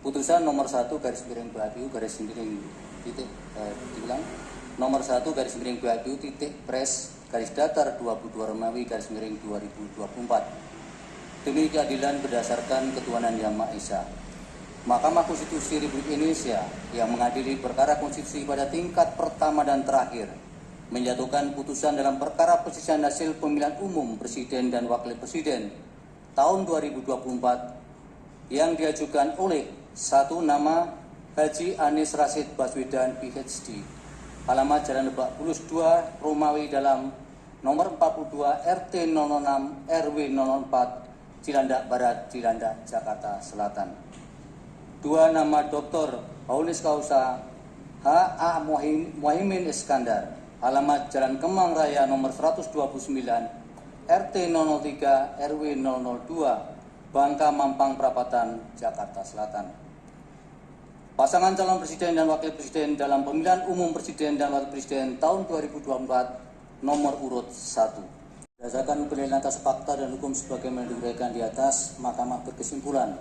Putusan nomor 1 garis miring BHPU garis miring titik diulang nomor 1 garis miring BHPU titik pres garis datar 22 Romawi garis miring 2024 demi keadilan berdasarkan ketuhanan Yang Maha Esa. Mahkamah Konstitusi Republik Indonesia yang mengadili perkara konstitusi pada tingkat pertama dan terakhir menjatuhkan putusan dalam perkara perselisihan hasil pemilihan umum presiden dan wakil presiden tahun 2024 yang diajukan oleh satu nama Haji Anies Rashid Baswedan PhD, alamat Jalan Lebak Bulus 2 Romawi dalam nomor 42 RT 006 RW 004 Cilandak Barat, Cilandak, Jakarta Selatan. Dua nama Dr. Paulis Kausa H.A. Muhaimin Iskandar, alamat Jalan Kemang Raya nomor 129 RT 003 RW 002 Bangka Mampang Perapatan, Jakarta Selatan. Pasangan calon presiden dan wakil presiden dalam pemilihan umum presiden dan wakil presiden tahun 2024 nomor urut 1. Berdasarkan penilaian atas fakta dan hukum sebagaimana diuraikan di atas, Mahkamah berkesimpulan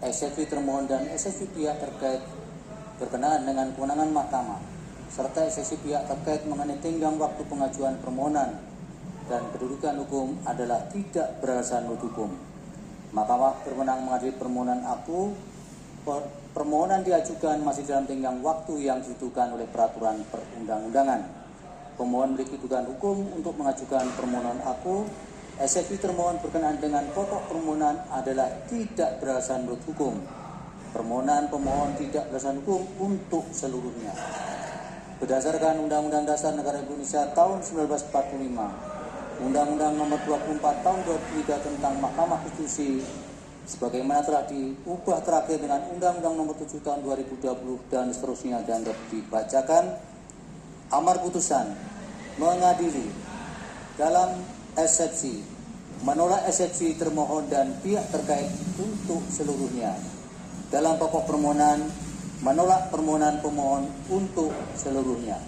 eksepsi termohon dan eksepsi pihak terkait berkenaan dengan kewenangan Mahkamah serta eksepsi pihak terkait mengenai tenggang waktu pengajuan permohonan dan kedudukan hukum adalah tidak beralasan menurut hukum. Mahkamah berwenang mengadili permohonan aku. Permohonan diajukan masih dalam tenggang waktu yang ditentukan oleh peraturan perundang-undangan. Pemohon memiliki kedudukan hukum untuk mengajukan permohonan aku. Eksepsi termohon berkenaan dengan pokok permohonan adalah tidak beralasan menurut hukum. Permohonan pemohon tidak beralasan hukum untuk seluruhnya. Berdasarkan Undang-Undang Dasar Negara Indonesia tahun 1945, Undang-Undang Nomor 24 tahun 2003 tentang Mahkamah Konstitusi, sebagaimana telah diubah terakhir dengan Undang-Undang Nomor 7 tahun 2020 dan seterusnya dan dibacakan, amar putusan mengadili dalam eksepsi menolak eksepsi termohon dan pihak terkait untuk seluruhnya. Dalam pokok permohonan menolak permohonan pemohon untuk seluruhnya.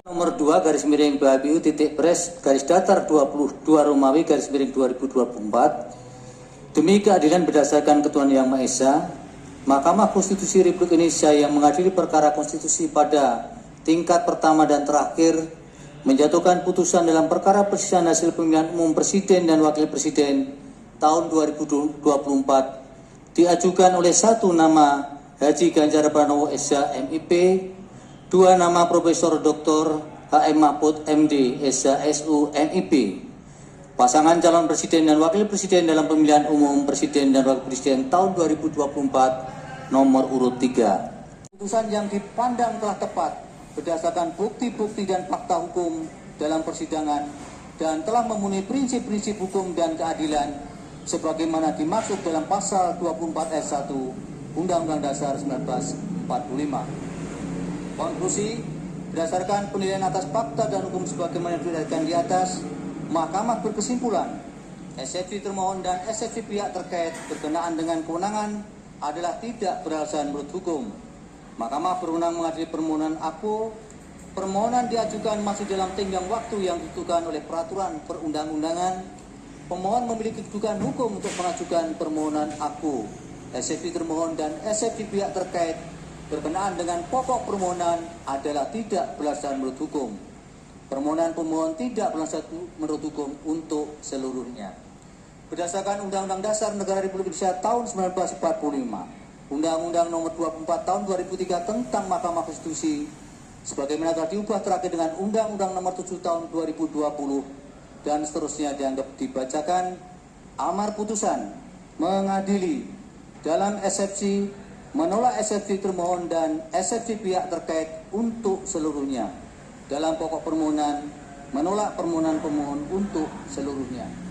Nomor 2 garis miring BHPU titik pres garis datar 22 Romawi garis miring 2024 demi keadilan berdasarkan ketuhanan Yang Maha Esa, Mahkamah Konstitusi Republik Indonesia yang mengadili perkara konstitusi pada tingkat pertama dan terakhir menjatuhkan putusan dalam perkara perselisihan hasil pemilihan umum presiden dan wakil presiden tahun 2024 diajukan oleh satu nama Haji Ganjar Pranowo SH MIP, dua nama Profesor Dr. H.M. Mahfud MD SH SU MIP. Pasangan calon presiden dan wakil presiden dalam pemilihan umum presiden dan wakil presiden tahun 2024 nomor urut 3. Putusan yang dipandang telah tepat berdasarkan bukti-bukti dan fakta hukum dalam persidangan dan telah memenuhi prinsip-prinsip hukum dan keadilan sebagaimana dimaksud dalam pasal 24 ayat 1 Undang-Undang Dasar 1945. Konklusi, berdasarkan penilaian atas fakta dan hukum sebagaimana diuraikan di atas, Mahkamah berkesimpulan eksepsi termohon dan eksepsi pihak terkait berkenaan dengan kewenangan adalah tidak beralasan menurut hukum. Mahkamah berwenang mengadili permohonan aku. Permohonan diajukan masih dalam tenggang waktu yang ditentukan oleh peraturan perundang-undangan. Pemohon memiliki kedudukan hukum untuk mengajukan permohonan aku. Eksepsi termohon dan eksepsi pihak terkait berkenaan dengan pokok permohonan adalah tidak beralasan menurut hukum. Permohonan pemohon tidak beralasan menurut hukum untuk seluruhnya. Berdasarkan Undang-Undang Dasar Negara Republik Indonesia tahun 1945, Undang-Undang Nomor 24 tahun 2003 tentang Mahkamah Konstitusi, sebagaimana telah diubah terakhir dengan Undang-Undang Nomor 7 tahun 2020 dan seterusnya dianggap dibacakan, amar putusan mengadili dalam eksepsi menolak eksepsi termohon dan eksepsi pihak terkait untuk seluruhnya. Dalam pokok permohonan menolak permohonan pemohon untuk seluruhnya.